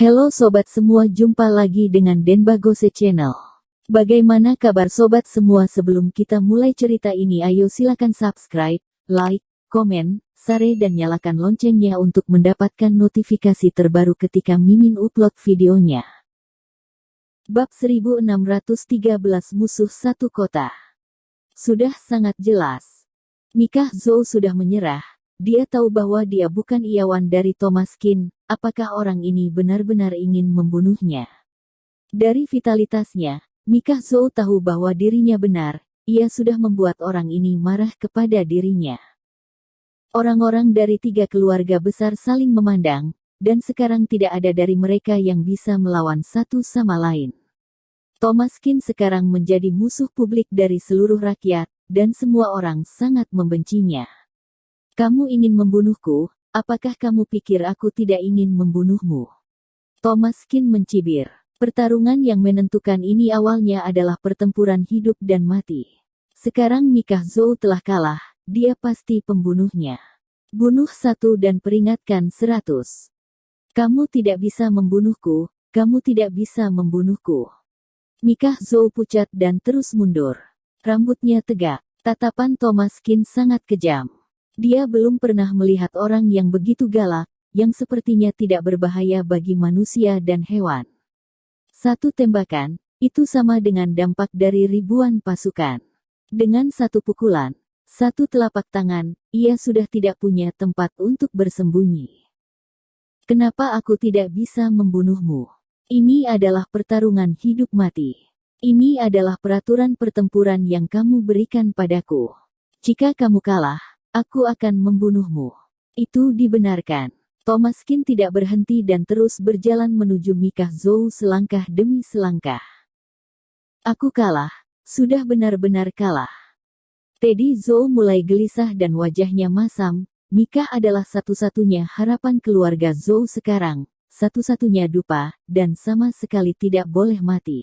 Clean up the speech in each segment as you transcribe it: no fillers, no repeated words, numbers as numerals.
Halo sobat semua, jumpa lagi dengan Denbagose Channel. Bagaimana kabar sobat semua? Sebelum kita mulai cerita ini, ayo silakan subscribe, like, komen, share dan nyalakan loncengnya untuk mendapatkan notifikasi terbaru ketika Mimin upload videonya. Bab 1613 Musuh Satu Kota. Sudah sangat jelas. Mikah Zhou sudah menyerah. Dia tahu bahwa dia bukan Iawan dari Thomas Qin. Apakah orang ini benar-benar ingin membunuhnya? Dari vitalitasnya, Mikah Zhou tahu bahwa dirinya benar. Ia sudah membuat orang ini marah kepada dirinya. Orang-orang dari 3 keluarga besar saling memandang, dan sekarang tidak ada dari mereka yang bisa melawan satu sama lain. Thomas Qin sekarang menjadi musuh publik dari seluruh rakyat, dan semua orang sangat membencinya. Kamu ingin membunuhku? Apakah kamu pikir aku tidak ingin membunuhmu? Thomas Qin mencibir. Pertarungan yang menentukan ini awalnya adalah pertempuran hidup dan mati. Sekarang Mikah Zhou telah kalah, dia pasti pembunuhnya. Bunuh 1 dan peringatkan 100. Kamu tidak bisa membunuhku, kamu tidak bisa membunuhku. Mikah Zhou pucat dan terus mundur. Rambutnya tegak, tatapan Thomas Qin sangat kejam. Dia belum pernah melihat orang yang begitu galak, yang sepertinya tidak berbahaya bagi manusia dan hewan. Satu tembakan, itu sama dengan dampak dari ribuan pasukan. Dengan satu pukulan, satu telapak tangan, ia sudah tidak punya tempat untuk bersembunyi. Kenapa aku tidak bisa membunuhmu? Ini adalah pertarungan hidup mati. Ini adalah peraturan pertempuran yang kamu berikan padaku. Jika kamu kalah, aku akan membunuhmu. Itu dibenarkan. Thomas Qin tidak berhenti dan terus berjalan menuju Mikah Zhou selangkah demi selangkah. Aku kalah. Sudah benar-benar kalah. Teddy Zhou mulai gelisah dan wajahnya masam. Mikah adalah satu-satunya harapan keluarga Zhou sekarang, satu-satunya dupa, dan sama sekali tidak boleh mati.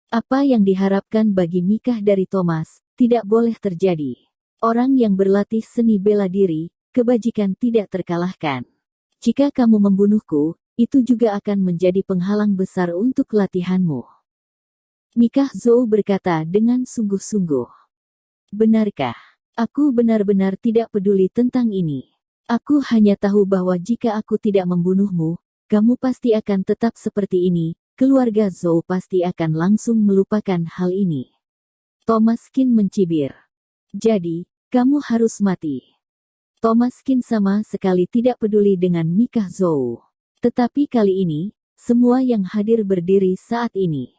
Apa yang diharapkan bagi Mikah dari Thomas, tidak boleh terjadi. Orang yang berlatih seni bela diri, kebajikan tidak terkalahkan. Jika kamu membunuhku, itu juga akan menjadi penghalang besar untuk latihanmu. Mikah Zhou berkata dengan sungguh-sungguh. Benarkah? Aku benar-benar tidak peduli tentang ini. Aku hanya tahu bahwa jika aku tidak membunuhmu, kamu pasti akan tetap seperti ini. Keluarga Zhou pasti akan langsung melupakan hal ini. Thomas Qin mencibir. Jadi, kamu harus mati. Thomas Qin sama sekali tidak peduli dengan Mikah Zhou. Tetapi kali ini, semua yang hadir berdiri saat ini.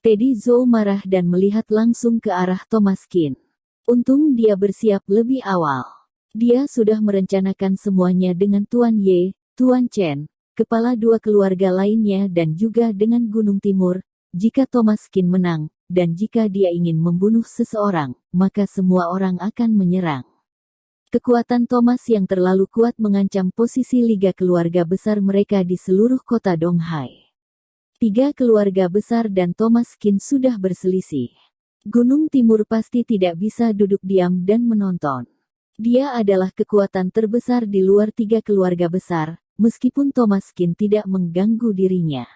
Teddy Zhou marah dan melihat langsung ke arah Thomas Qin. Untung dia bersiap lebih awal. Dia sudah merencanakan semuanya dengan Tuan Ye, Tuan Chen, kepala 2 keluarga lainnya dan juga dengan Gunung Timur. Jika Thomas Qin menang, dan jika dia ingin membunuh seseorang, maka semua orang akan menyerang. Kekuatan Thomas yang terlalu kuat mengancam posisi liga keluarga besar mereka di seluruh kota Donghai. 3 keluarga besar dan Thomas Qin sudah berselisih. Gunung Timur pasti tidak bisa duduk diam dan menonton. Dia adalah kekuatan terbesar di luar 3 keluarga besar, meskipun Thomas Qin tidak mengganggu dirinya.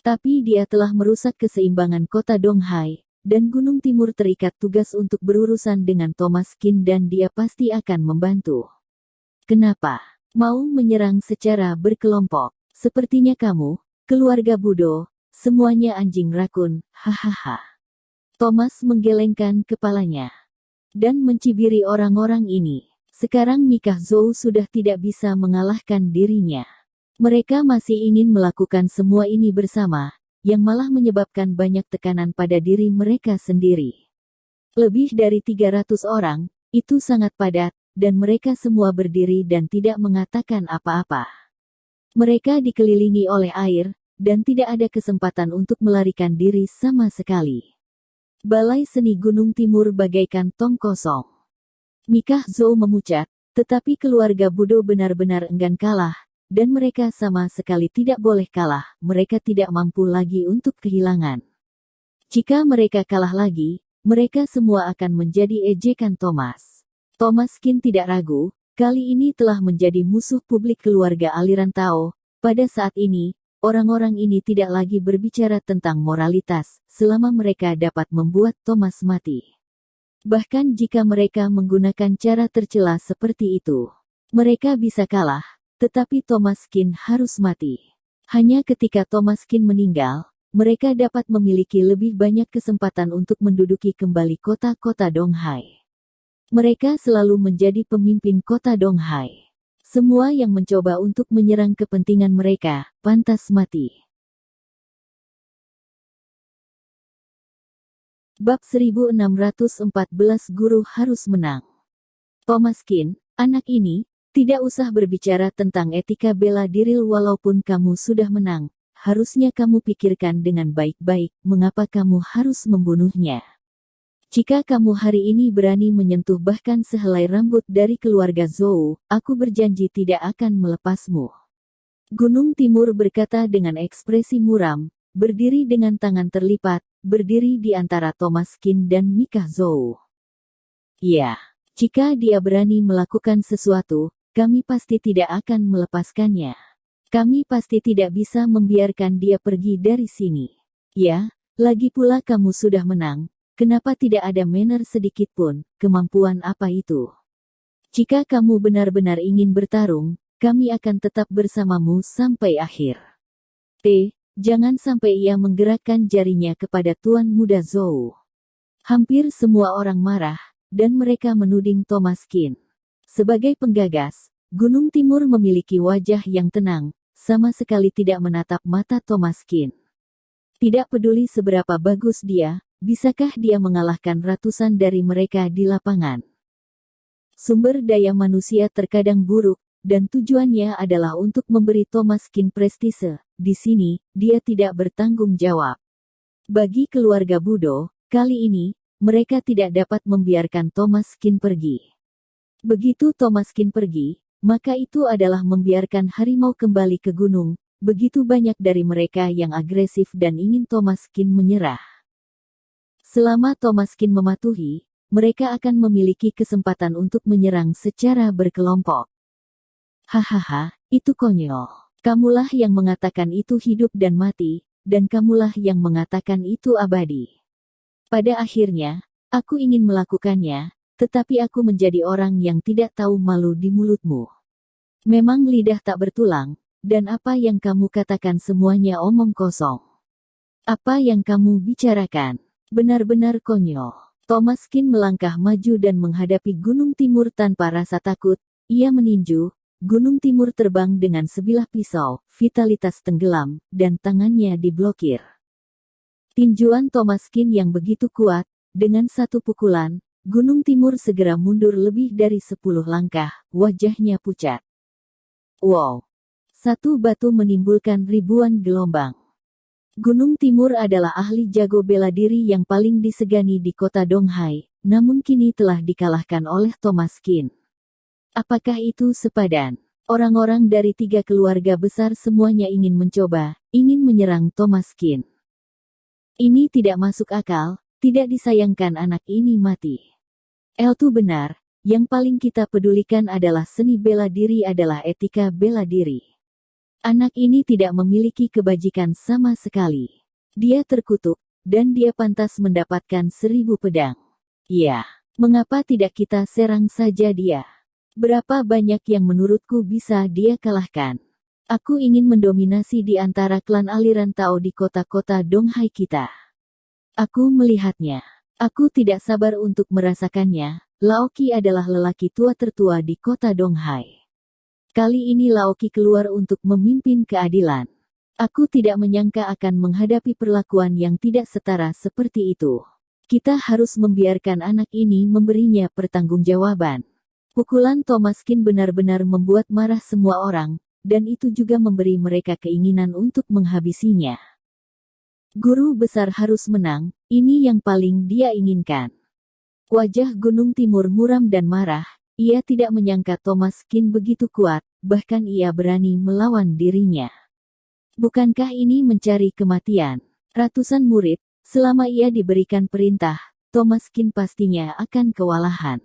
Tapi dia telah merusak keseimbangan kota Donghai, dan Gunung Timur terikat tugas untuk berurusan dengan Thomas Qin dan dia pasti akan membantu. Kenapa? Mau menyerang secara berkelompok. Sepertinya kamu, keluarga Budo, semuanya anjing rakun, hahaha. Thomas menggelengkan kepalanya. Dan mencibiri orang-orang ini. Sekarang Mikah Zhou sudah tidak bisa mengalahkan dirinya. Mereka masih ingin melakukan semua ini bersama, yang malah menyebabkan banyak tekanan pada diri mereka sendiri. Lebih dari 300 orang, itu sangat padat, dan mereka semua berdiri dan tidak mengatakan apa-apa. Mereka dikelilingi oleh air, dan tidak ada kesempatan untuk melarikan diri sama sekali. Balai seni Gunung Timur bagaikan tong kosong. Mikah Zhou memucat, tetapi keluarga Budo benar-benar enggan kalah. Dan mereka sama sekali tidak boleh kalah, mereka tidak mampu lagi untuk kehilangan. Jika mereka kalah lagi, mereka semua akan menjadi ejekan Thomas. Thomas Qin tidak ragu, kali ini telah menjadi musuh publik keluarga aliran Tao. Pada saat ini, orang-orang ini tidak lagi berbicara tentang moralitas, selama mereka dapat membuat Thomas mati. Bahkan jika mereka menggunakan cara tercela seperti itu, mereka bisa kalah, tetapi Thomaskin harus mati. Hanya ketika Thomaskin meninggal, mereka dapat memiliki lebih banyak kesempatan untuk menduduki kembali kota-kota Donghai. Mereka selalu menjadi pemimpin kota Donghai. Semua yang mencoba untuk menyerang kepentingan mereka, pantas mati. Bab 1614 Guru harus menang. Thomaskin, anak ini, tidak usah berbicara tentang etika bela diri walaupun kamu sudah menang. Harusnya kamu pikirkan dengan baik-baik mengapa kamu harus membunuhnya. Jika kamu hari ini berani menyentuh bahkan sehelai rambut dari keluarga Zhou, aku berjanji tidak akan melepasmu. Gunung Timur berkata dengan ekspresi muram, berdiri dengan tangan terlipat, berdiri di antara Thomaskin dan Mikah Zhou. Ya, jika dia berani melakukan sesuatu, kami pasti tidak akan melepaskannya. Kami pasti tidak bisa membiarkan dia pergi dari sini. Ya, lagi pula kamu sudah menang. Kenapa tidak ada manner sedikit pun, kemampuan apa itu? Jika kamu benar-benar ingin bertarung, kami akan tetap bersamamu sampai akhir. Jangan sampai ia menggerakkan jarinya kepada Tuan Muda Zhou. Hampir semua orang marah, dan mereka menuding Thomaskin. Sebagai penggagas, Gunung Timur memiliki wajah yang tenang, sama sekali tidak menatap mata Thomaskin. Tidak peduli seberapa bagus dia, bisakah dia mengalahkan ratusan dari mereka di lapangan? Sumber daya manusia terkadang buruk, dan tujuannya adalah untuk memberi Thomaskin prestise. Di sini, dia tidak bertanggung jawab. Bagi keluarga Budo, kali ini, mereka tidak dapat membiarkan Thomaskin pergi. Begitu Thomaskin pergi, maka itu adalah membiarkan harimau kembali ke gunung. Begitu banyak dari mereka yang agresif dan ingin Thomaskin menyerah. Selama Thomaskin mematuhi, mereka akan memiliki kesempatan untuk menyerang secara berkelompok. Hahaha, itu konyol. Kamulah yang mengatakan itu hidup dan mati, dan kamulah yang mengatakan itu abadi. Pada akhirnya, aku ingin melakukannya, tetapi aku menjadi orang yang tidak tahu malu di mulutmu. Memang lidah tak bertulang, dan apa yang kamu katakan semuanya omong kosong. Apa yang kamu bicarakan benar-benar konyol. Thomaskin melangkah maju dan menghadapi Gunung Timur tanpa rasa takut. Ia meninju, Gunung Timur terbang dengan sebilah pisau, vitalitas tenggelam, dan tangannya diblokir. Tinjuan Thomaskin yang begitu kuat, dengan satu pukulan, Gunung Timur segera mundur lebih dari 10 langkah, wajahnya pucat. Wow! Satu batu menimbulkan ribuan gelombang. Gunung Timur adalah ahli jago bela diri yang paling disegani di kota Donghai, namun kini telah dikalahkan oleh Thomaskin. Apakah itu sepadan? Orang-orang dari 3 keluarga besar semuanya ingin mencoba, ingin menyerang Thomaskin. Ini tidak masuk akal, tidak disayangkan anak ini mati. Itu benar, yang paling kita pedulikan adalah seni bela diri adalah etika bela diri. Anak ini tidak memiliki kebajikan sama sekali. Dia terkutuk, dan dia pantas mendapatkan 1000 pedang. Ya, mengapa tidak kita serang saja dia? Berapa banyak yang menurutku bisa dia kalahkan? Aku ingin mendominasi di antara klan aliran Tao di kota-kota Donghai kita. Aku melihatnya. Aku tidak sabar untuk merasakannya. Laoki adalah lelaki tua tertua di kota Donghai. Kali ini Laoki keluar untuk memimpin keadilan. Aku tidak menyangka akan menghadapi perlakuan yang tidak setara seperti itu. Kita harus membiarkan anak ini memberinya pertanggungjawaban. Pukulan Thomaskin benar-benar membuat marah semua orang, dan itu juga memberi mereka keinginan untuk menghabisinya. Guru besar harus menang, ini yang paling dia inginkan. Wajah Gunung Timur muram dan marah, ia tidak menyangka Thomaskin begitu kuat, bahkan ia berani melawan dirinya. Bukankah ini mencari kematian? Ratusan murid, selama ia diberikan perintah, Thomaskin pastinya akan kewalahan.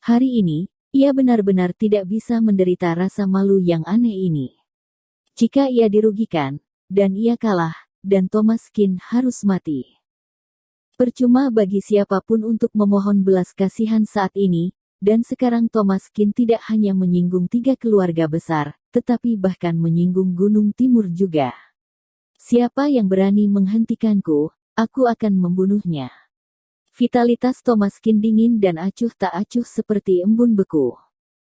Hari ini, ia benar-benar tidak bisa menderita rasa malu yang aneh ini. Jika ia dirugikan, dan ia kalah, dan Thomas Kin harus mati. Percuma bagi siapapun untuk memohon belas kasihan saat ini, dan sekarang Thomas Kin tidak hanya menyinggung 3 keluarga besar, tetapi bahkan menyinggung Gunung Timur juga. Siapa yang berani menghentikanku, aku akan membunuhnya. Vitalitas Thomas Kin dingin dan acuh tak acuh seperti embun beku.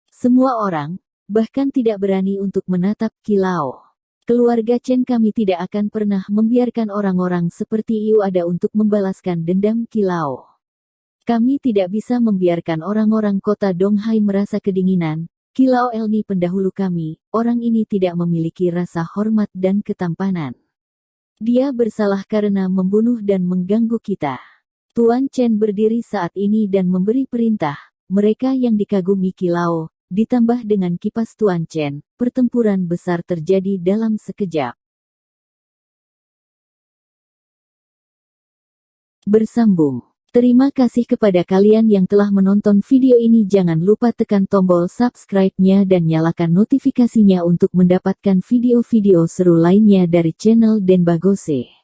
Semua orang, bahkan tidak berani untuk menatap Kilao. Keluarga Chen kami tidak akan pernah membiarkan orang-orang seperti Yu ada untuk membalaskan dendam Kilao. Kami tidak bisa membiarkan orang-orang kota Donghai merasa kedinginan. Kilao Elni pendahulu kami, orang ini tidak memiliki rasa hormat dan ketampanan. Dia bersalah karena membunuh dan mengganggu kita. Tuan Chen berdiri saat ini dan memberi perintah, mereka yang dikagumi Kilao, ditambah dengan kipas Tuan Chen, pertempuran besar terjadi dalam sekejap. Bersambung. Terima kasih kepada kalian yang telah menonton video ini. Jangan lupa tekan tombol subscribe-nya dan nyalakan notifikasinya untuk mendapatkan video-video seru lainnya dari channel Denbagose.